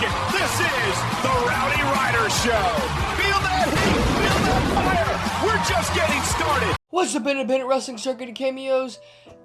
This is the Rowdy Ryder Show. Feel that heat, feel that fire. We're just getting started. What's up, independent wrestling circuit of Cameos?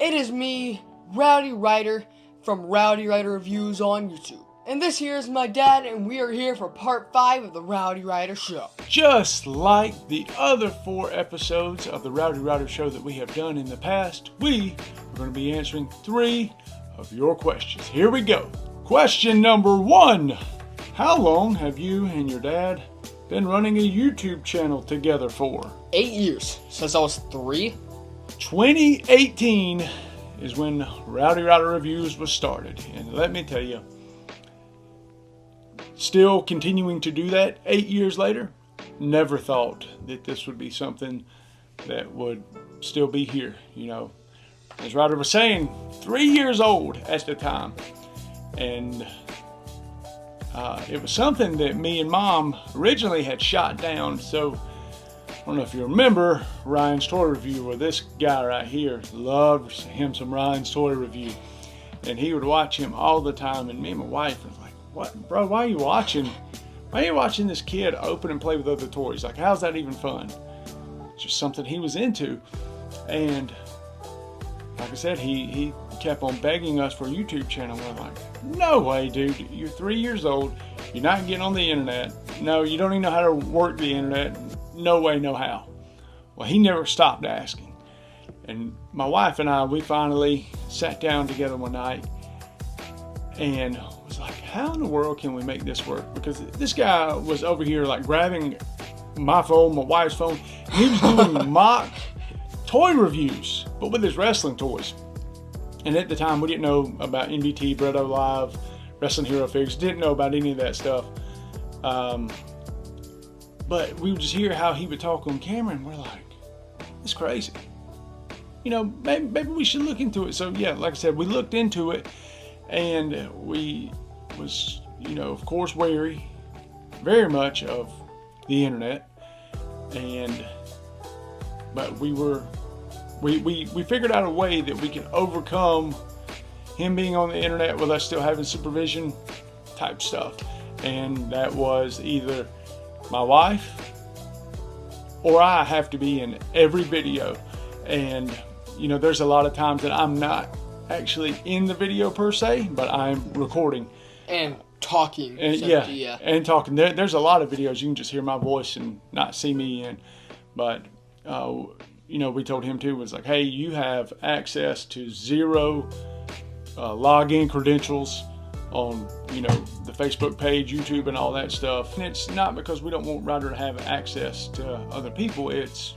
It is me, Rowdy Ryder, from Rowdy Ryder Reviews on YouTube. And this here is my dad, and we are here for part 5 of the Rowdy Ryder Show. Just like the other 4 episodes of the Rowdy Ryder Show that we have done in the past, we are going to be answering 3 of your questions. Here we go. Question number 1. How long have you and your dad been running a YouTube channel together for? 8 years, since I was 3. 2018 is when Rowdy Ryder Reviews was started. And let me tell you, still continuing to do that 8 years later, never thought that this would be something that would still be here. You know, as Ryder was saying, 3 years old at the time. And it was something that me and Mom originally had shot down. So I don't know if you remember Ryan's Toy Review, or this guy right here, loved him some Ryan's Toy Review. And he would watch him all the time. And me and my wife was like, "What, bro, why are you watching this kid open and play with other toys? Like, how's that even fun?" It's just something he was into. And like I said, he kept on begging us for a YouTube channel. We're like, "No way, dude. You're 3 years old. You're not getting on the internet. No, you don't even know how to work the internet. No way, no how." Well, he never stopped asking. And my wife and I, we finally sat down together one night and was like, how in the world can we make this work? Because this guy was over here like grabbing my phone, my wife's phone. He was doing mock toy reviews, but with his wrestling toys. And at the time, we didn't know about NBT, Bretto Live, Wrestling Hero Figures. Didn't know about any of that stuff. But we would just hear how he would talk on camera, and we're like, it's crazy. You know, maybe we should look into it. So yeah, like I said, we looked into it, and we was, you know, of course, wary very much of the internet. But we figured out a way that we can overcome him being on the internet with us still having supervision type stuff. And that was either my wife or I have to be in every video. And, you know, there's a lot of times that I'm not actually in the video per se, but I'm recording. And talking. And, yeah, and talking. There's a lot of videos you can just hear my voice and not see me in. But, you know, we told him too, was like, hey, you have access to 0 login credentials on, you know, the Facebook page, YouTube, and all that stuff. And it's not because we don't want Ryder to have access to other people. It's,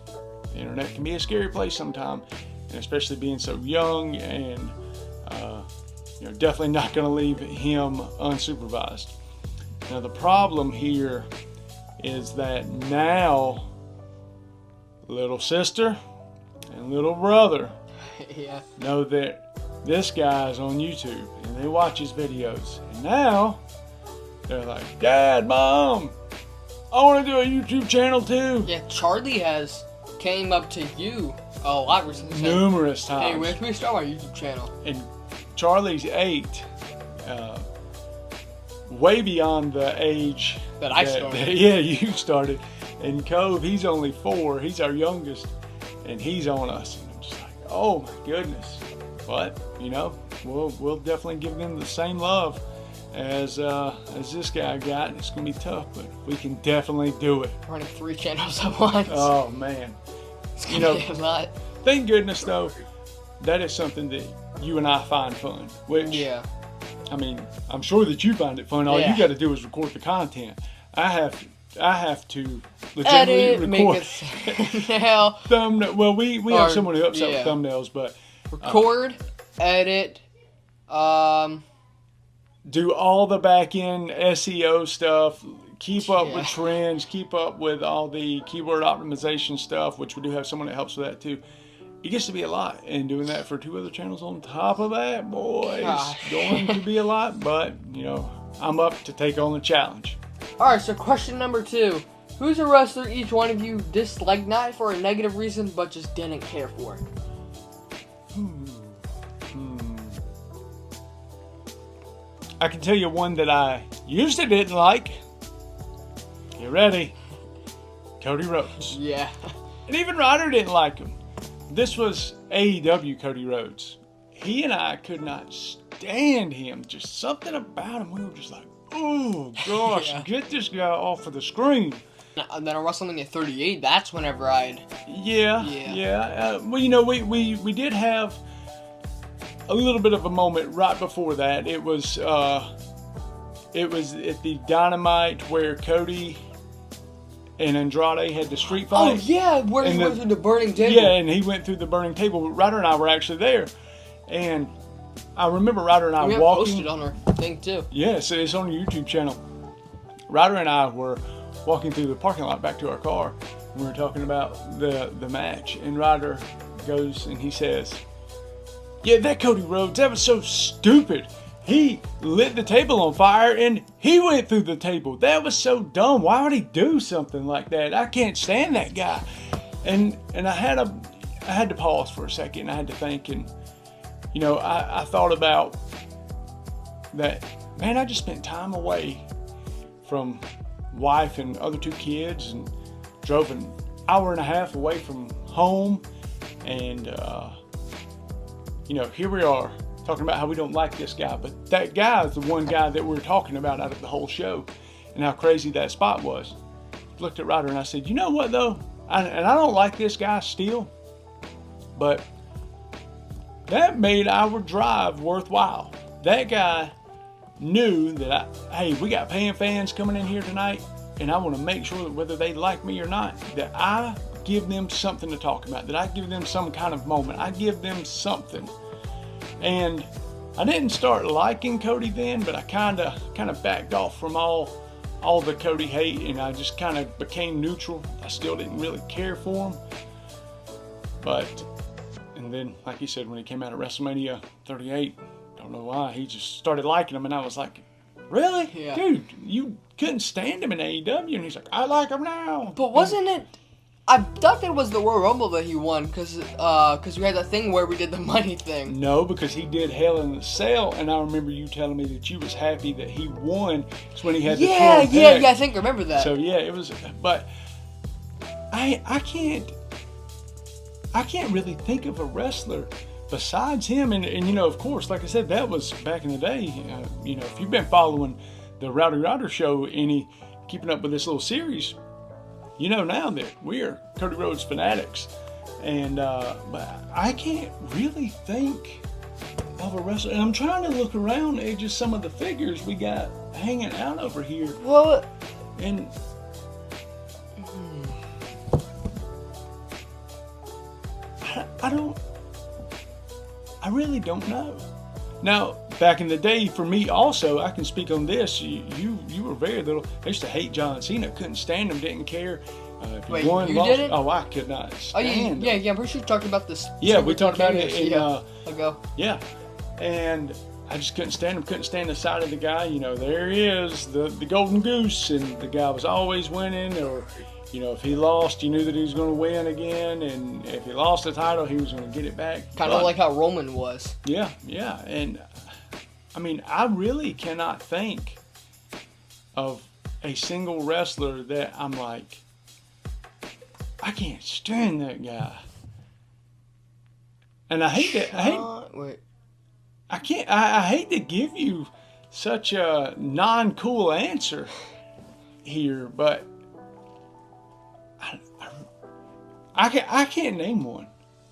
the internet can be a scary place sometimes, and especially being so young, and you know, definitely not going to leave him unsupervised. Now the problem here is that now little sister and little brother know that this guy's on YouTube, and they watch his videos, and now they're like, Dad, Mom, I want to do a YouTube channel too. Yeah, Charlie came up to you a lot recently. Numerous times. Hey, when can we start our YouTube channel? And Charlie's 8, way beyond the age that I started. Yeah, you started. And Cove, he's only 4. He's our youngest, and he's on us. And I'm just like, oh my goodness. But you know, we'll definitely give them the same love as this guy got. And it's gonna be tough, but we can definitely do it. Running 3 channels at once. Oh man, it's gonna be a lot. Thank goodness though, that is something that you and I find fun. Which, yeah, I mean, I'm sure that you find it fun. All you got to do is record the content. I have to legitimately record. Make a thumbnail. Thumbnail. Well, we have someone who helps out with thumbnails, but record, edit, do all the back end SEO stuff. Keep up with trends. Keep up with all the keyword optimization stuff, which we do have someone that helps with that too. It gets to be a lot, and doing that for 2 other channels on top of that, boy, it's going to be a lot. But you know, I'm up to take on the challenge. Alright, so question number 2. Who's a wrestler each one of you disliked, not for a negative reason, but just didn't care for? I can tell you one that I usually didn't like. Get ready. Cody Rhodes. Yeah. And even Ryder didn't like him. This was AEW Cody Rhodes. He and I could not stand him. Just something about him. We were just like, oh gosh, Yeah. get this guy off of the screen. And then on WrestleMania 38, that's whenever I'd... Yeah. Well, you know, we did have a little bit of a moment right before that. It was at the Dynamite where Cody and Andrade had the street fight. Oh, yeah, where he went through the burning table. Yeah, and he went through the burning table. Ryder and I were actually there. And I remember Ryder and I we walking. posted on our thing, too. Yes, it's on the YouTube channel. Ryder and I were walking through the parking lot back to our car. We were talking about the match. And Ryder goes and he says, yeah, that Cody Rhodes, that was so stupid. He lit the table on fire and he went through the table. That was so dumb. Why would he do something like that? I can't stand that guy. And I had to pause for a second. I had to think, and you know, I thought about that. Man, I just spent time away from wife and other 2 kids and drove an hour and a half away from home, and you know, here we are talking about how we don't like this guy, but that guy is the one guy that we're talking about out of the whole show, and how crazy that spot was. Looked at Ryder and I said, you know what though, and I don't like this guy still, but that made our drive worthwhile. That guy knew that hey, we got paying fans coming in here tonight, and I want to make sure that whether they like me or not, that I give them something to talk about, that I give them some kind of moment, I give them something. And I didn't start liking Cody then, but I kind of backed off from all the Cody hate, and I just kind of became neutral. I still didn't really care for him. And then, like he said, when he came out of WrestleMania 38, don't know why, he just started liking him, and I was like, really? Yeah. Dude, you couldn't stand him in AEW, and he's like, I like him now. But wasn't it... I thought it was the Royal Rumble that he won, because we had that thing where we did the money thing. No, because he did Hell in a Cell, and I remember you telling me that you was happy that he won. It's when he had the 12 pack. Yeah, I think I remember that. So yeah, it was, but I can't really think of a wrestler besides him, and you know, of course, like I said, that was back in the day. You know, if you've been following the Rowdy Ryder show, keeping up with this little series, you know now that we are Cody Rhodes fanatics, and but I can't really think of a wrestler. And I'm trying to look around at just some of the figures we got hanging out over here. Well, And I really don't know. Now, back in the day, for me also, I can speak on this. You were very little. I used to hate John Cena. Couldn't stand him. Didn't care. If Wait, won, you lost, didn't? Oh, I could not stand him. Yeah, I'm pretty sure you talked about this. Yeah, we talked about it in, ago. Yeah, and I just couldn't stand him. Couldn't stand the side of the guy. You know, there he is, the golden goose, and the guy was always winning. Or, you know, if he lost, you knew that he was going to win again, and if he lost the title, he was going to get it back. Kind of like how Roman was. Yeah, and I mean, I really cannot think of a single wrestler that I'm like, I can't stand that guy. And I hate that. I hate to give you such a non-cool answer here, but I can't name one.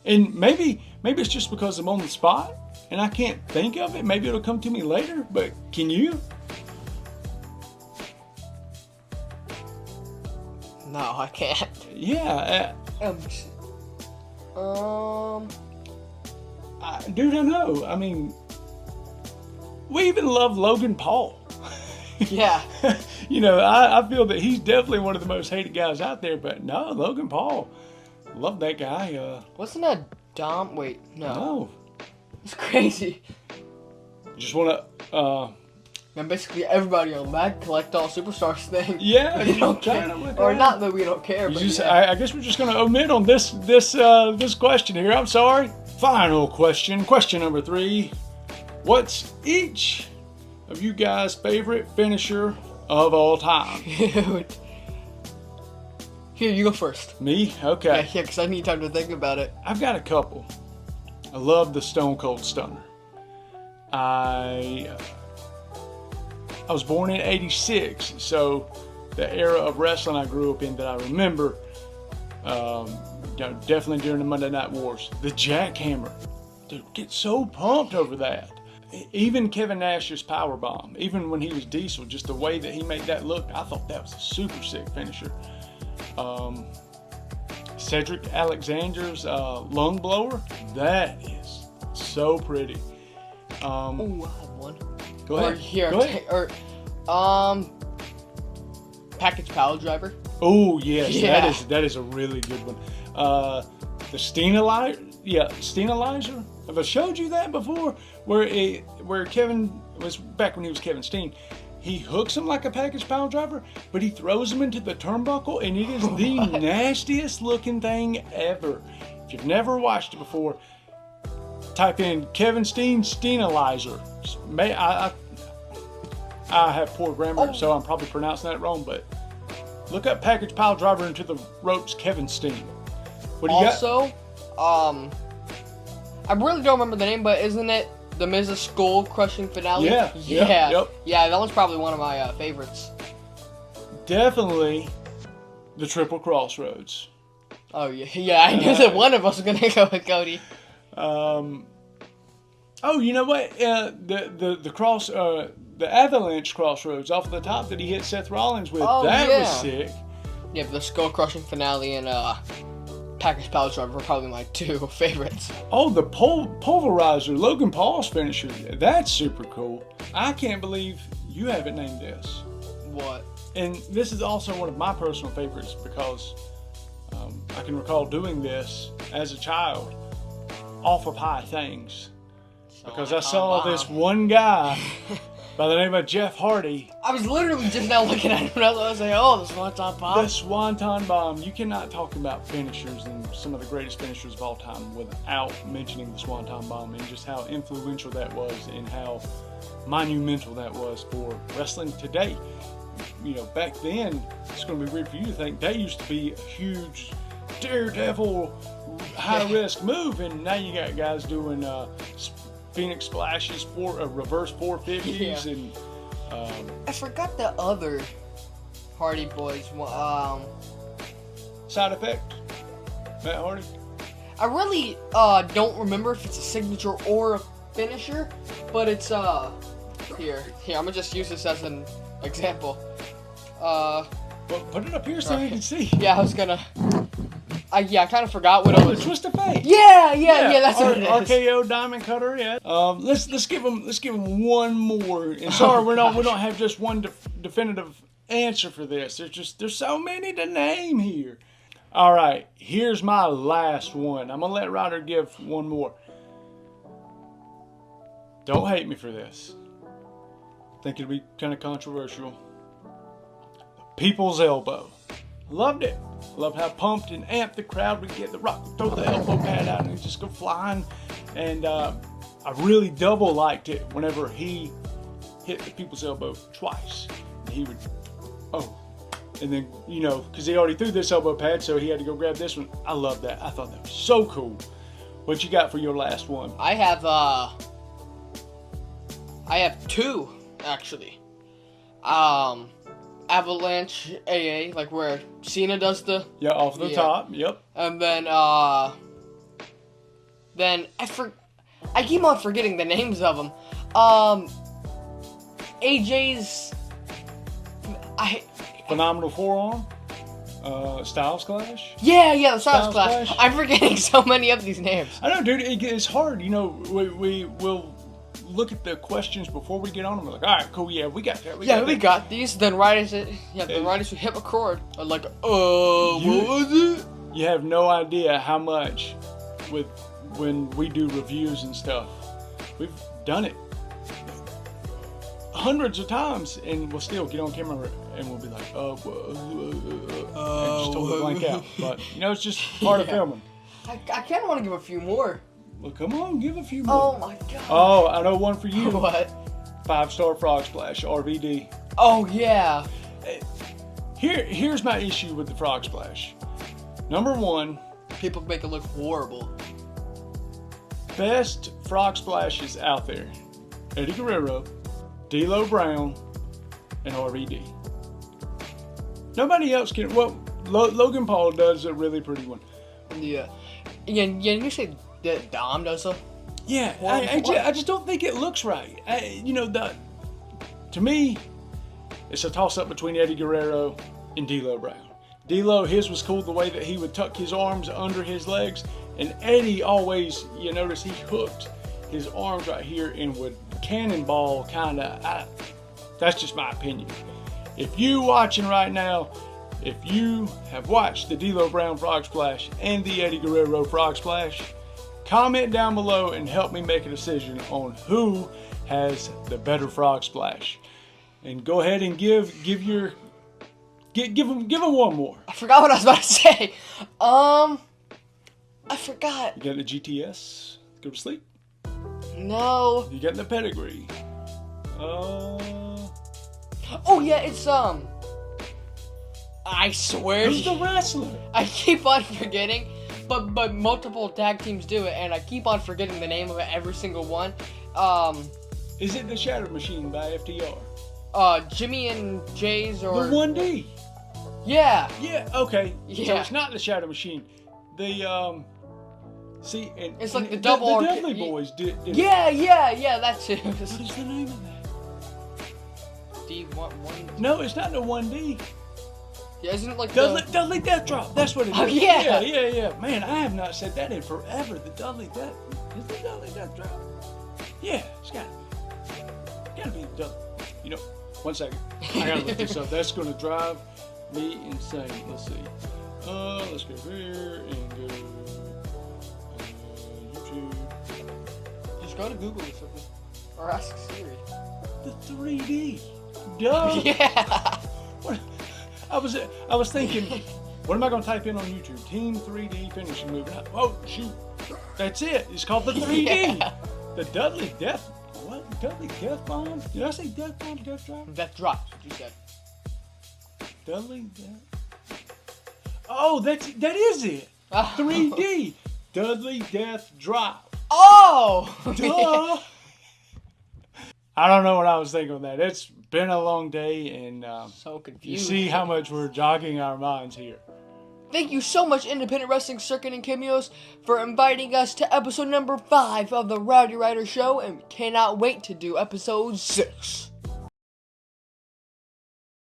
And maybe it's just because I'm on the spot and I can't think of it. Maybe it'll come to me later, but can you? No, I can't. Yeah. Dude, I know. I mean, we even love Logan Paul. Yeah. You know, I feel that he's definitely one of the most hated guys out there, but no, Logan Paul. Love that guy. Wasn't that Dom? Wait, No. It's crazy. Just want to, And basically everybody on that collect all superstars thing. yeah, We don't care. Or not that we don't care, but I guess we're just going to omit on this question here. I'm sorry. Final question. Question number 3. What's each of you guys' favorite finisher of all time. Dude. Here, you go first. Me? Okay. Yeah, because I need time to think about it. I've got a couple. I love the Stone Cold Stunner. I was born in '86, so the era of wrestling I grew up in that I remember, definitely during the Monday Night Wars. The Jackhammer. Dude, get so pumped over that. Even Kevin Nash's Powerbomb, even when he was Diesel, just the way that he made that look, I thought that was a super sick finisher. Cedric Alexander's Lung Blower, that is so pretty. Oh, I have one. Go ahead. Or here, Go ahead. Package Power Driver. Oh yes, Yeah. that is a really good one. The Steenalizer. Have I showed you that before? Where Kevin was back when he was Kevin Steen. He hooks him like a package power driver, but he throws him into the turnbuckle, and it is the nastiest looking thing ever. If you've never watched it before, type in Kevin Steen Steenalizer. I have poor grammar, so I'm probably pronouncing that wrong, but look up package pile driver into the ropes Kevin Steen. What do you got? Also, I really don't remember the name, but isn't it the Miz's skull crushing finale? Yeah. Yep. Yeah, that one's probably one of my favorites. Definitely the Triple Crossroads. Oh yeah, I knew that one of us was gonna go with Cody. Oh, you know what? The Avalanche Crossroads off the top that he hit Seth Rollins with. Oh, that yeah. was sick. Yeah, but the skull crushing finale and Package Power Driver were probably my two favorites. Oh, the Pulverizer, Logan Paul's finisher. That's super cool. I can't believe you haven't named this. What? And this is also one of my personal favorites because I can recall doing this as a child off of High Things. Because I saw this one guy by the name of Jeff Hardy. I was literally just now looking at him and I was like, oh, the Swanton Bomb. The Swanton Bomb. You cannot talk about finishers and some of the greatest finishers of all time without mentioning the Swanton Bomb and just how influential that was and how monumental that was for wrestling today. You know, back then, it's going to be weird for you to think that used to be a huge daredevil high-risk move, and now you got guys doing Phoenix Splashes, reverse 450s, Yeah. and I forgot the other Hardy Boys. Side Effect, Matt Hardy. I really don't remember if it's a signature or a finisher, but it's here. I'm gonna just use this as an example. Well, put it up here so you can see. Yeah, I was gonna. I kind of forgot what it The was. Twist of Fate. Yeah, that's what it is. RKO Diamond Cutter. Yeah. Let's give him one more. And sorry, we don't have just one definitive answer for this. There's so many to name here. All right, here's my last one. I'm gonna let Ryder give one more. Don't hate me for this. I think it'll be kind of controversial. People's Elbow. Loved it. Loved how pumped and amped the crowd would get. The Rock would throw the elbow pad out and it'd just go flying. And I really double liked it whenever he hit the People's Elbow twice. He would, and then, because he already threw this elbow pad, so he had to go grab this one. I love that. I thought that was so cool. What you got for your last one? I have two, actually. Avalanche AA, like where Cena does the... Yeah, off the top, yep. And then I keep on forgetting the names of them. AJ's... Phenomenal Forearm. Styles Clash. Yeah, the Styles Clash. Clash. I'm forgetting so many of these names. I know, dude. It's hard. We will look at the questions before we get on them. We're like, all right, cool. Yeah, we got that. We got these. Then writers would hit record. I'm like, what was it? You have no idea how much when we do reviews and stuff. We've done it hundreds of times, and we'll still get on camera and we'll be like, and just totally blank out. But it's just part of filming. I kind of want to give a few more. Well, come on, give a few more. Oh my god. Oh, I know one for you. What? 5-star frog splash, RVD. Oh yeah. Here's my issue with the frog splash. Number one, People make it look horrible. best frog splashes out there: Eddie Guerrero, D'Lo Brown, and RVD. Nobody else can. Well, Logan Paul does a really pretty one. Yeah. Yeah, you say that Dom does a Yeah, I just don't think it looks right. To me, it's a toss-up between Eddie Guerrero and D'Lo Brown. D'Lo, his was cool the way that he would tuck his arms under his legs, and Eddie always, you notice he hooked his arms right here and would cannonball kind of. That's just my opinion. If you watching right now, if you have watched the D'Lo Brown frog splash and the Eddie Guerrero frog splash, comment down below and help me make a decision on who has the better frog splash. And go ahead and give them one more. I forgot what I was about to say. I forgot. You got the GTS? Go to sleep. No. You got the pedigree. Oh yeah, it's I swear. Who's the wrestler? I keep on forgetting, but multiple tag teams do it, and I keep on forgetting the name of it every single one. Is it the Shadow Machine by FTR? Jimmy and Jay's or The 1D. Yeah. Yeah. Okay. Yeah. So it's not the Shadow Machine. The See, and It's like and the double The arca- Dudley Boys did. Yeah, that's it. What is the name of that? D1. No, it's not the 1D. Yeah, isn't it like Dudley Death Drop. That's what it is. Oh, yeah. Yeah. Man, I have not said that in forever. The Dudley Death. Is the Dudley Death Drop? Yeah, it's gotta be the Dudley. You know, one second. I gotta look this up. That's gonna drive me insane. Let's see. Let's go here and go YouTube. Just go to Google or something, or ask Siri. The 3D. Duh. Yeah. What? I was thinking, what am I going to type in on YouTube? Team 3D finishing move. Oh, shoot. That's it. It's called the 3D. Yeah. The Dudley Death. What? Dudley Death Bomb? Did I say Death Bomb? Death Drop? Death Drop, you said. Dudley Death. Oh, that is it. 3D. Dudley Death Drop. Oh! Duh. I don't know what I was thinking of that. It's been a long day, and So confused. you see how much we're jogging our minds here. Thank you so much, Independent Wrestling Circuit and Cameos, for inviting us to episode number 5 of the Rowdy Ryder Show, and we cannot wait to do episode 6.